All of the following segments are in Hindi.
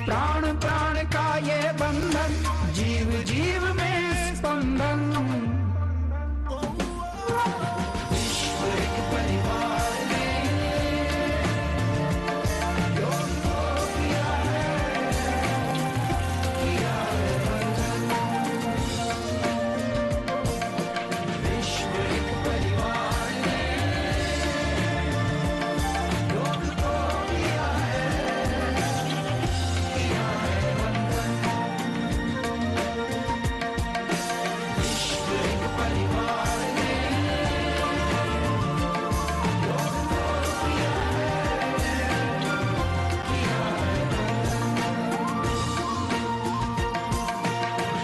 प्राण प्राण का ये बंधन, जीव जीव में स्पंदन। विश्व एक परिवार है, योग को किया है बंधन। विश्व एक परिवार है, योग को किया है बंधन। विश्व एक परिवार है, योग को किया है बंधन।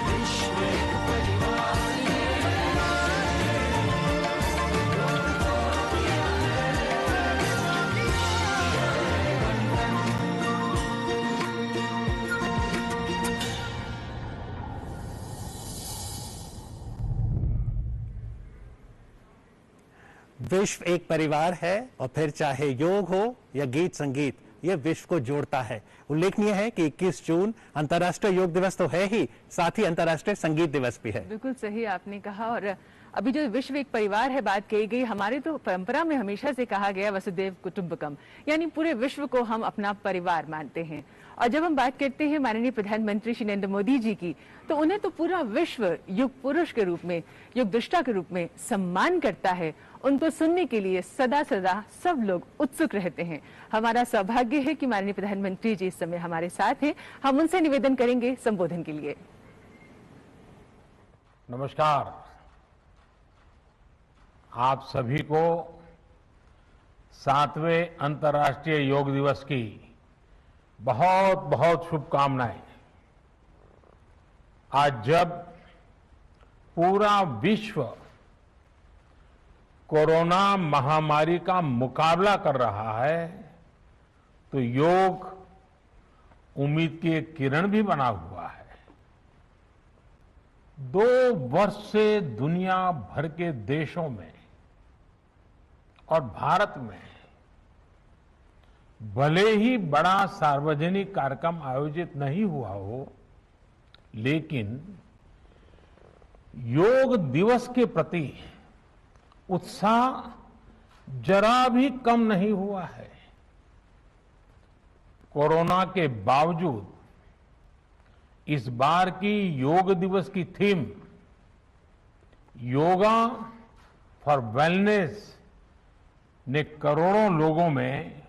विश्व एक परिवार है, योग को किया है बंधन। विश्व एक परिवार है और फिर चाहे योग हो या गीत संगीत, यह विश्व को जोड़ता है। उल्लेखनीय है कि 21 जून अंतर्राष्ट्रीय योग दिवस तो है ही, साथ ही अंतर्राष्ट्रीय संगीत दिवस भी है। बिल्कुल सही आपने कहा। और अभी जो विश्व एक परिवार है बात कही गई, हमारे तो परंपरा में हमेशा से कहा गया वसुदेव कुटुंबकम, यानी पूरे विश्व को हम अपना परिवार मानते हैं। और जब हम बात करते हैं माननीय प्रधानमंत्री श्री नरेंद्र मोदी जी की, तो उन्हें तो पूरा विश्व युग पुरुष के रूप में, युग दृष्टा के रूप में सम्मान करता है। उनको सुनने के लिए सदा सदा सब लोग उत्सुक रहते हैं। हमारा सौभाग्य है कि माननीय प्रधानमंत्री जी इस समय हमारे साथ हैं। हम उनसे निवेदन करेंगे संबोधन के लिए। नमस्कार, आप सभी को 7वें अंतर्राष्ट्रीय योग दिवस की बहुत बहुत शुभकामनाएं। आज जब पूरा विश्व कोरोना महामारी का मुकाबला कर रहा है, तो योग उम्मीद की एक किरण भी बना हुआ है। 2 वर्ष से दुनिया भर के देशों में और भारत में भले ही बड़ा सार्वजनिक कार्यक्रम आयोजित नहीं हुआ हो, लेकिन योग दिवस के प्रति उत्साह जरा भी कम नहीं हुआ है। कोरोना के बावजूद इस बार की योग दिवस की थीम योगा फॉर वेलनेस ने करोड़ों लोगों में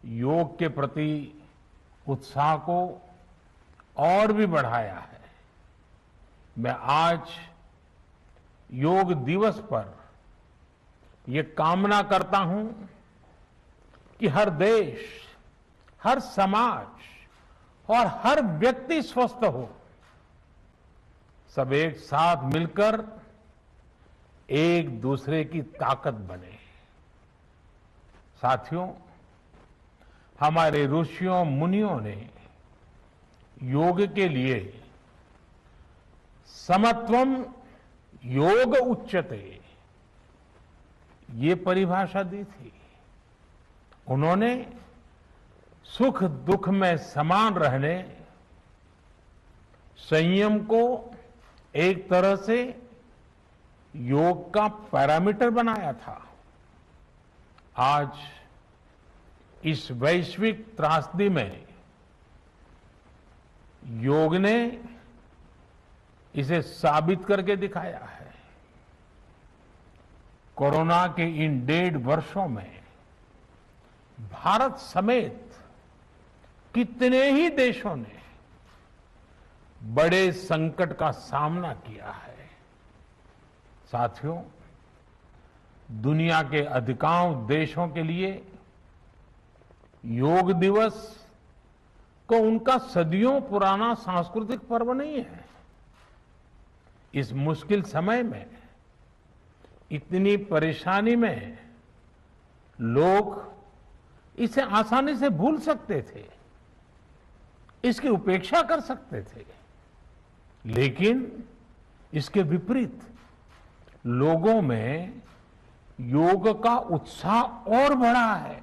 योग के प्रति उत्साह को और भी बढ़ाया है। मैं आज योग दिवस पर यह कामना करता हूं कि हर देश, हर समाज और हर व्यक्ति स्वस्थ हो। सब एक साथ मिलकर एक दूसरे की ताकत बने। साथियों, हमारे ऋषियों मुनियों ने योग के लिए समत्वम योग उच्यते ये परिभाषा दी थी। उन्होंने सुख दुख में समान रहने, संयम को एक तरह से योग का पैरामीटर बनाया था। आज इस वैश्विक त्रासदी में योग ने इसे साबित करके दिखाया है। कोरोना के इन 1.5 वर्षों में भारत समेत कितने ही देशों ने बड़े संकट का सामना किया है। साथियों, दुनिया के अधिकांश देशों के लिए योग दिवस को उनका सदियों पुराना सांस्कृतिक पर्व नहीं है। इस मुश्किल समय में, इतनी परेशानी में लोग इसे आसानी से भूल सकते थे, इसकी उपेक्षा कर सकते थे, लेकिन इसके विपरीत लोगों में योग का उत्साह और बढ़ा है,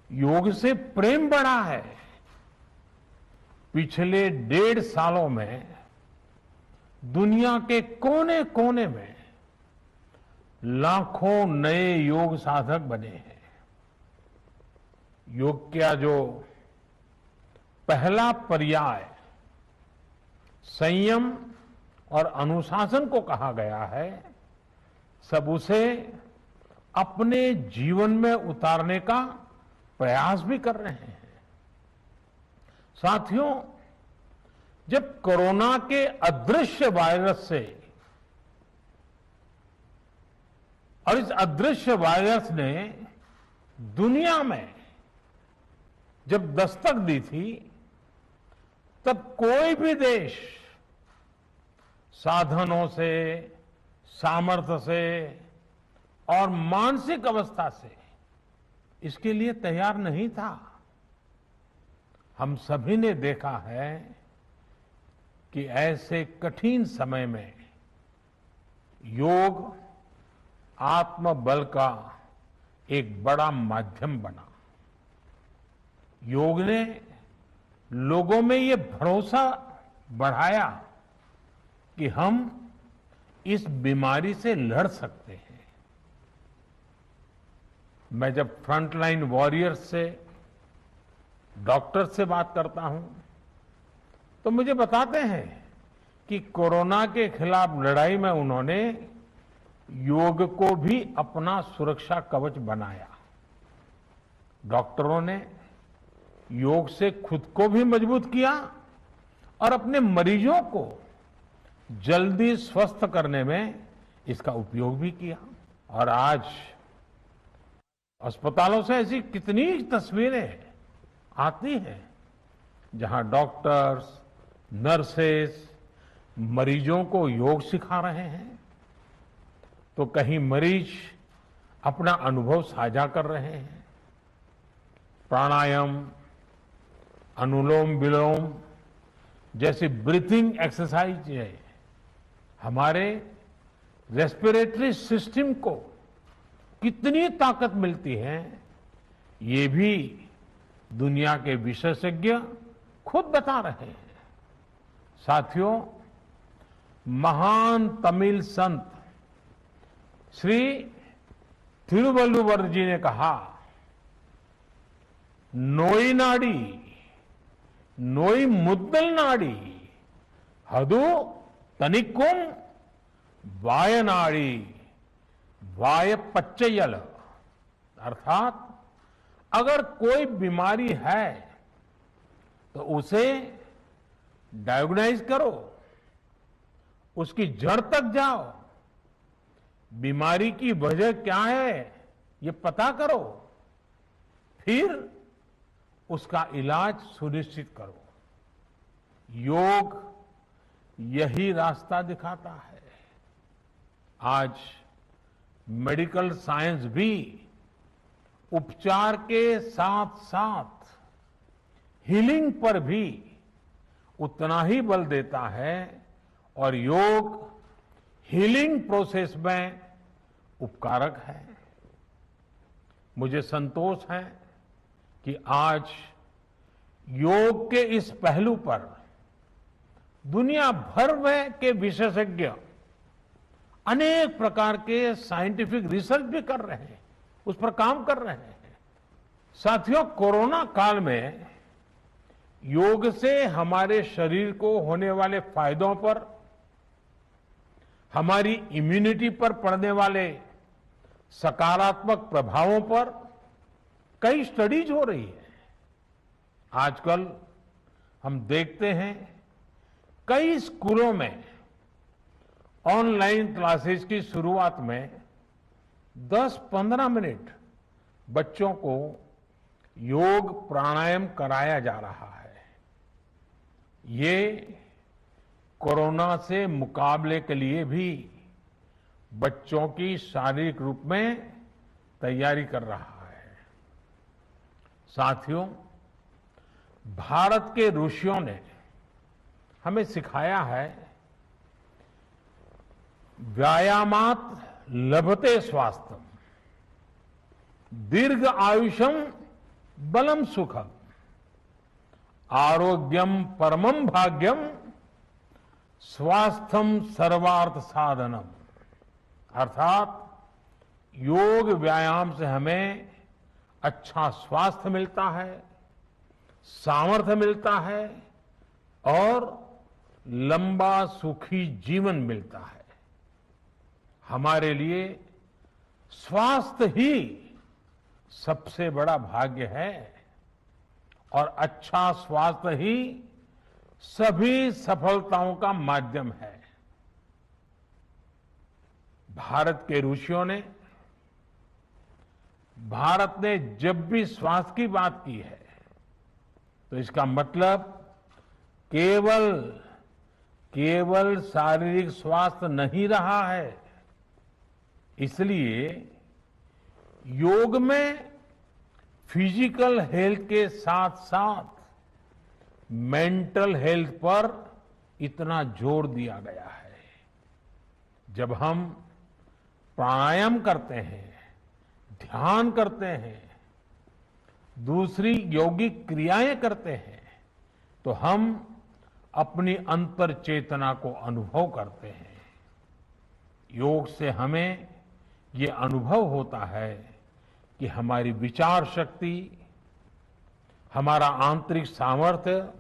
योग से प्रेम बढ़ा है पिछले 1.5 सालों में दुनिया के कोने कोने में लाखों नए योग साधक बने हैं। योग का जो पहला पर्याय संयम और अनुशासन को कहा गया है, सब उसे अपने जीवन में उतारने का प्रयास भी कर रहे हैं। साथियों, जब कोरोना के अदृश्य वायरस से और इस अदृश्य वायरस ने दुनिया में जब दस्तक दी थी, तब कोई भी देश साधनों से, सामर्थ्य से और मानसिक अवस्था से इसके लिए तैयार नहीं था। हम सभी ने देखा है कि ऐसे कठिन समय में योग आत्मबल का एक बड़ा माध्यम बना। योग ने लोगों में ये भरोसा बढ़ाया कि हम इस बीमारी से लड़ सकते हैं। मैं जब फ्रंटलाइन वॉरियर्स से, डॉक्टर से बात करता हूं, तो मुझे बताते हैं कि कोरोना के खिलाफ लड़ाई में उन्होंने योग को भी अपना सुरक्षा कवच बनाया। डॉक्टरों ने योग से खुद को भी मजबूत किया और अपने मरीजों को जल्दी स्वस्थ करने में इसका उपयोग भी किया। और आज अस्पतालों से ऐसी कितनी तस्वीरें आती हैं जहां डॉक्टर्स, नर्सेस मरीजों को योग सिखा रहे हैं, तो कहीं मरीज अपना अनुभव साझा कर रहे हैं। प्राणायाम, अनुलोम विलोम जैसी ब्रीथिंग एक्सरसाइज है हमारे रेस्पिरेटरी सिस्टम को कितनी ताकत मिलती है, ये भी दुनिया के विशेषज्ञ खुद बता रहे हैं। साथियों, महान तमिल संत श्री तिरुवल्लुवर जी ने कहा, नोई नाडी नोई मुद्दल नाडी हदु तनिकुम वायनाडी वाय पच्चयल। अर्थात अगर कोई बीमारी है तो उसे डायग्नाइज करो, उसकी जड़ तक जाओ, बीमारी की वजह क्या है ये पता करो, फिर उसका इलाज सुनिश्चित करो। योग यही रास्ता दिखाता है। आज मेडिकल साइंस भी उपचार के साथ साथ हीलिंग पर भी उतना ही बल देता है और योग हीलिंग प्रोसेस में उपकारक है। मुझे संतोष है कि आज योग के इस पहलू पर दुनिया भर में के विशेषज्ञ अनेक प्रकार के साइंटिफिक रिसर्च भी कर रहे हैं, उस पर काम कर रहे हैं। साथियों, कोरोना काल में योग से हमारे शरीर को होने वाले फायदों पर, हमारी इम्यूनिटी पर पड़ने वाले सकारात्मक प्रभावों पर कई स्टडीज हो रही है। आजकल हम देखते हैं कई स्कूलों में ऑनलाइन क्लासेस की शुरुआत में 10-15 मिनट बच्चों को योग प्राणायाम कराया जा रहा है। ये कोरोना से मुकाबले के लिए भी बच्चों की शारीरिक रूप में तैयारी कर रहा है। साथियों, भारत के ऋषियों ने हमें सिखाया है, व्यायामात लभते स्वास्थ्यम, दीर्घ आयुषम बलम सुखम। आरोग्यम परमम भाग्यम स्वास्थ्यम सर्वार्थ साधनम। अर्थात योग व्यायाम से हमें अच्छा स्वास्थ्य मिलता है, सामर्थ्य मिलता है और लंबा सुखी जीवन मिलता है। हमारे लिए स्वास्थ्य ही सबसे बड़ा भाग्य है और अच्छा स्वास्थ्य ही सभी सफलताओं का माध्यम है। भारत के ऋषियों ने, भारत ने जब भी स्वास्थ्य की बात की है तो इसका मतलब केवल शारीरिक स्वास्थ्य नहीं रहा है। इसलिए योग में फिजिकल हेल्थ के साथ साथ मेंटल हेल्थ पर इतना जोर दिया गया है। जब हम प्राणायाम करते हैं, ध्यान करते हैं, दूसरी यौगिक क्रियाएं करते हैं तो हम अपनी अंतर चेतना को अनुभव करते हैं। योग से हमें ये अनुभव होता है कि हमारी विचार शक्ति, हमारा आंतरिक सामर्थ्य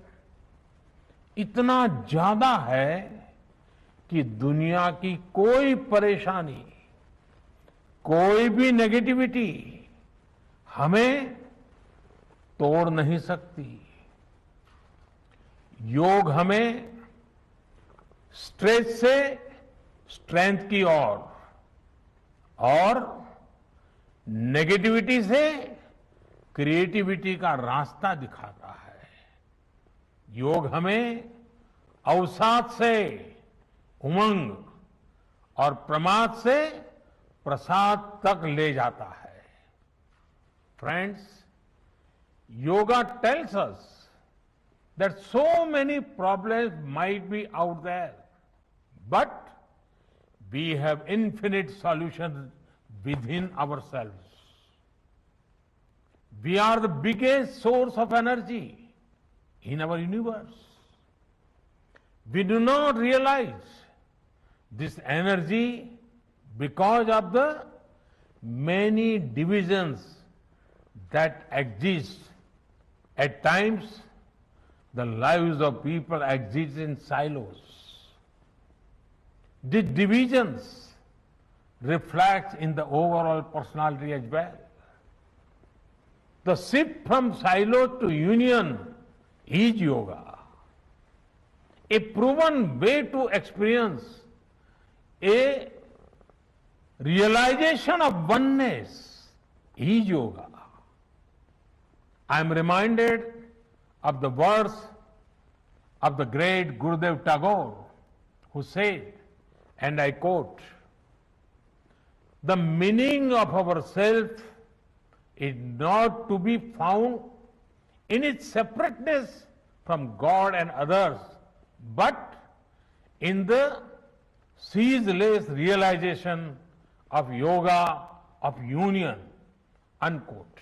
इतना ज्यादा है कि दुनिया की कोई परेशानी, कोई भी नेगेटिविटी हमें तोड़ नहीं सकती। योग हमें स्ट्रेस से स्ट्रेंथ की ओर और नेगेटिविटी से क्रिएटिविटी का रास्ता दिखाता है। योग हमें अवसाद से उमंग और प्रमाद से प्रसाद तक ले जाता है। Friends, yoga tells us that so many problems might be out there, but we have infinite solutions within ourselves. We are the biggest source of energy in our universe. We do not realize this energy because of the many divisions that exist. At times, the lives of people exist in silos. These divisions reflect in the overall personality as well. The shift from silo to union is yoga. A proven way to experience a realization of oneness is yoga. I am reminded of the words of the great Gurudev Tagore, who said, and I quote, "The meaning of our self is not to be found in its separateness from God and others, but in the ceaseless realization of yoga of union," unquote.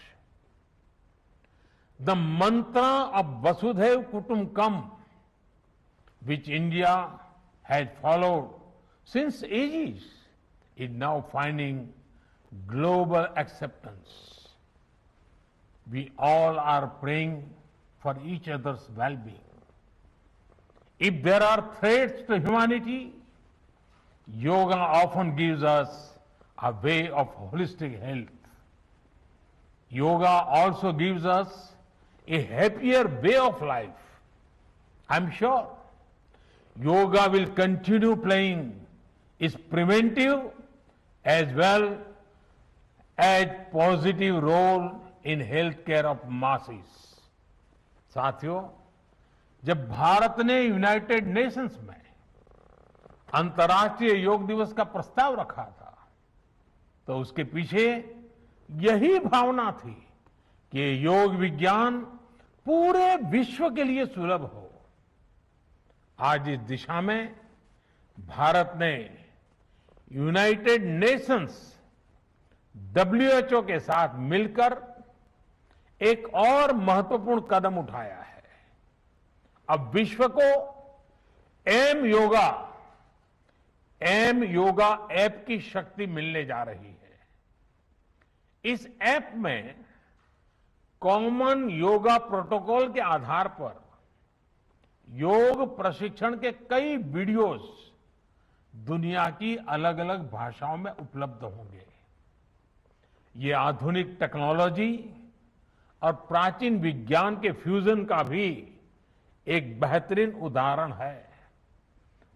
The mantra of Vasudhaiv Kutumbakam, which India has followed since ages, is now finding global acceptance. We all are praying for each other's well-being. If there are threats to humanity, yoga often gives us a way of holistic health. Yoga also gives us a happier way of life. I'm sure yoga will continue playing its preventive as well as positive role in healthcare of masses. साथियों, जब भारत ने यूनाइटेड नेशंस में अंतर्राष्ट्रीय योग दिवस का प्रस्ताव रखा था तो उसके पीछे यही भावना थी कि योग विज्ञान पूरे विश्व के लिए सुलभ हो। आज इस दिशा में भारत ने यूनाइटेड नेशंस WHO के साथ मिलकर एक और महत्वपूर्ण कदम उठाया है। अब विश्व को एम योगा ऐप की शक्ति मिलने जा रही है। इस ऐप में कॉमन योगा प्रोटोकॉल के आधार पर योग प्रशिक्षण के कई वीडियोस दुनिया की अलग अलग भाषाओं में उपलब्ध होंगे। ये आधुनिक टेक्नोलॉजी और प्राचीन विज्ञान के फ्यूजन का भी एक बेहतरीन उदाहरण है।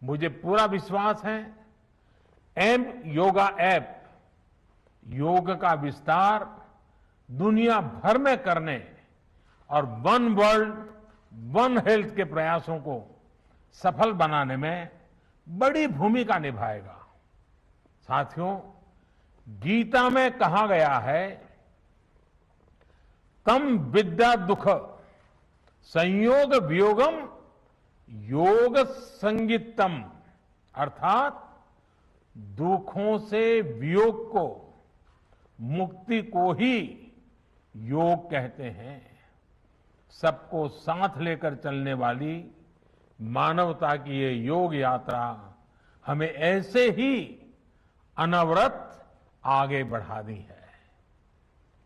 मुझे पूरा विश्वास है एम योगा ऐप योग का विस्तार दुनिया भर में करने और वन वर्ल्ड वन हेल्थ के प्रयासों को सफल बनाने में बड़ी भूमिका निभाएगा। साथियों, गीता में कहा गया है, तम विद्या दुख संयोग वियोगम योग संगीतम, अर्थात दुखों से वियोग को, मुक्ति को ही योग कहते हैं। सबको साथ लेकर चलने वाली मानवता की ये योग यात्रा हमें ऐसे ही अनवरत आगे बढ़ानी है।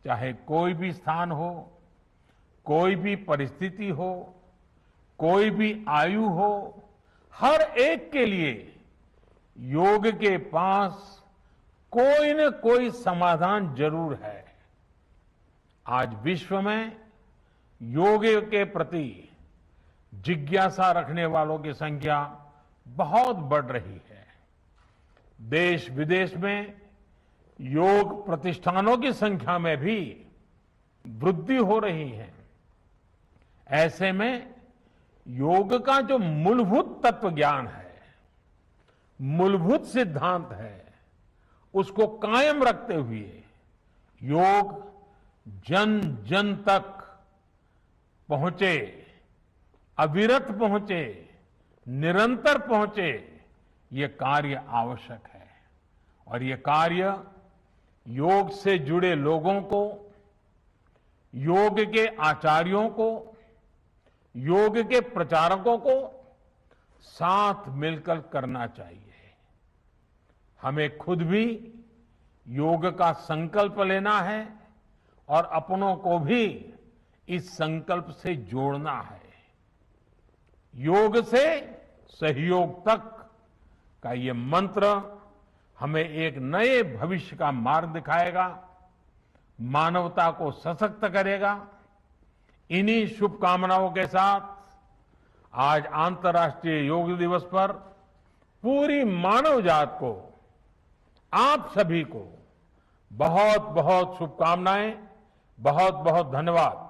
चाहे कोई भी स्थान हो, कोई भी परिस्थिति हो, कोई भी आयु हो, हर एक के लिए योग के पास कोई न कोई समाधान जरूर है। आज विश्व में योग के प्रति जिज्ञासा रखने वालों की संख्या बहुत बढ़ रही है। देश विदेश में योग प्रतिष्ठानों की संख्या में भी वृद्धि हो रही है। ऐसे में योग का जो मूलभूत तत्व ज्ञान है, मूलभूत सिद्धांत है, उसको कायम रखते हुए योग जन जन तक पहुंचे, अविरत पहुंचे, निरंतर पहुंचे, ये कार्य आवश्यक है। और ये कार्य योग से जुड़े लोगों को, योग के आचार्यों को, योग के प्रचारकों को साथ मिलकर करना चाहिए। हमें खुद भी योग का संकल्प लेना है और अपनों को भी इस संकल्प से जोड़ना है। योग से सहयोग तक का ये मंत्र हमें एक नए भविष्य का मार्ग दिखाएगा, मानवता को सशक्त करेगा। इन्हीं शुभकामनाओं के साथ आज अंतर्राष्ट्रीय योग दिवस पर पूरी मानव जात को, आप सभी को बहुत बहुत शुभकामनाएं, बहुत बहुत धन्यवाद।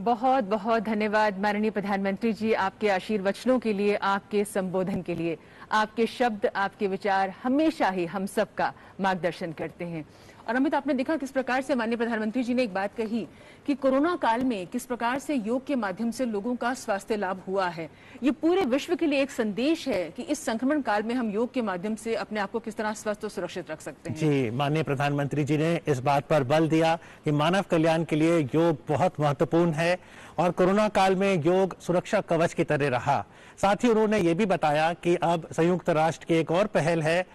बहुत बहुत धन्यवाद माननीय प्रधानमंत्री जी, आपके आशीर्वचनों के लिए, आपके संबोधन के लिए। आपके शब्द, आपके विचार हमेशा ही हम सबका मार्गदर्शन करते हैं। और अमित, आपने देखा किस प्रकार से माननीय प्रधानमंत्री जी ने एक बात कही कि कोरोना काल में किस प्रकार से योग के माध्यम से लोगों का स्वास्थ्य लाभ हुआ है। ये पूरे विश्व के लिए एक संदेश है कि इस संक्रमण काल में हम योग के माध्यम से अपने आप को किस तरह स्वस्थ और सुरक्षित रख सकते हैं। जी, माननीय प्रधानमंत्री जी ने इस बात पर बल दिया कि मानव कल्याण के लिए योग बहुत महत्वपूर्ण है और कोरोना काल में योग सुरक्षा कवच की तरह रहा। साथ ही उन्होंने ये भी बताया कि अब संयुक्त राष्ट्र की एक और पहल है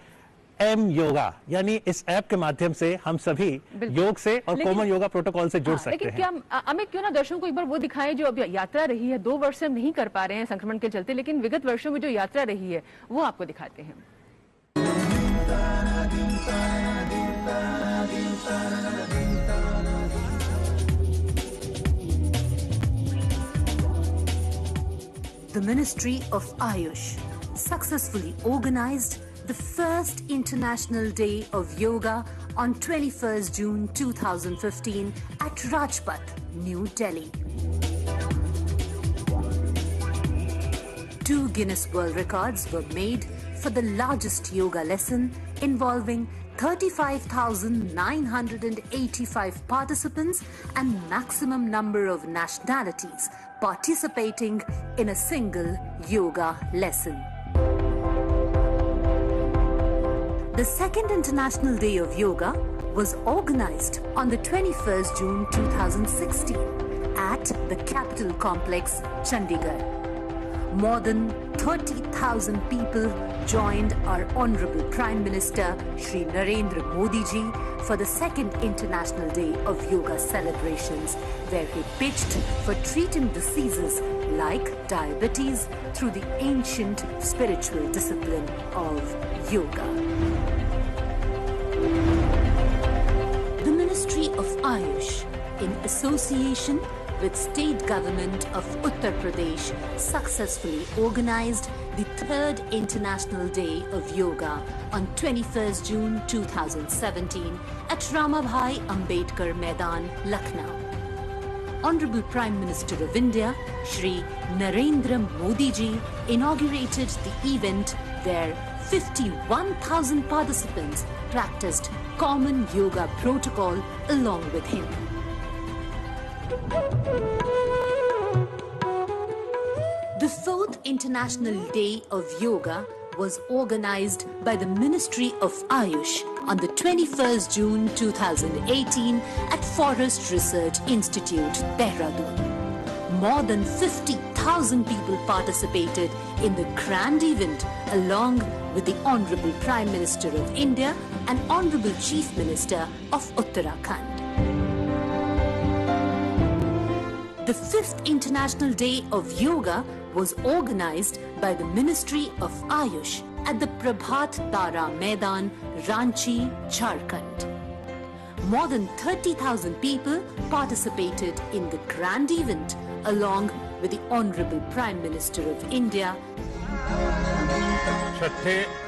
एम योगा, यानी इस ऐप के माध्यम से हम सभी योग से और कॉमन योगा प्रोटोकॉल से जुड़ सकते हैं। लेकिन क्या अमित, क्यों ना दर्शकों को एक बार वो दिखाएं जो अब यात्रा रही है। 2 वर्ष से हम नहीं कर पा रहे हैं संक्रमण के चलते, लेकिन विगत वर्षों में जो यात्रा रही है वो आपको दिखाते हैं। The Ministry of Ayush successfully organized the first International Day of Yoga on 21st June 2015 at Rajpath, New Delhi. 2 Guinness World Records were made for the largest yoga lesson involving 35,985 participants and maximum number of nationalities participating in a single yoga lesson. The second International Day of Yoga was organized on the 21st June 2016 at the Capital Complex, Chandigarh. More than 30,000 people joined our Honorable Prime Minister Shri Narendra Modi ji for the second International Day of Yoga celebrations, where he pitched for treating diseases like diabetes through the ancient spiritual discipline of yoga. The Ministry of Ayush, in association with State Government of Uttar Pradesh, successfully organized the third International Day of Yoga on 21st June 2017 at Ramabhai Ambedkar Maidan, Lucknow. Honorable Prime Minister of India, Shri Narendra Modi ji, inaugurated the event where 51,000 participants practiced common yoga protocol along with him. The fourth International Day of Yoga was organized by the Ministry of Ayush on the 21st June 2018 at Forest Research Institute, Dehradun. More than 50,000 people participated in the grand event along with the Honorable Prime Minister of India and Honorable Chief Minister of Uttarakhand. The fifth International Day of Yoga was organized by the Ministry of Ayush at the Prabhat Tara Maidan, Ranchi, Jharkhand. More than 30,000 people participated in the grand event along with the Honorable Prime Minister of India. छठे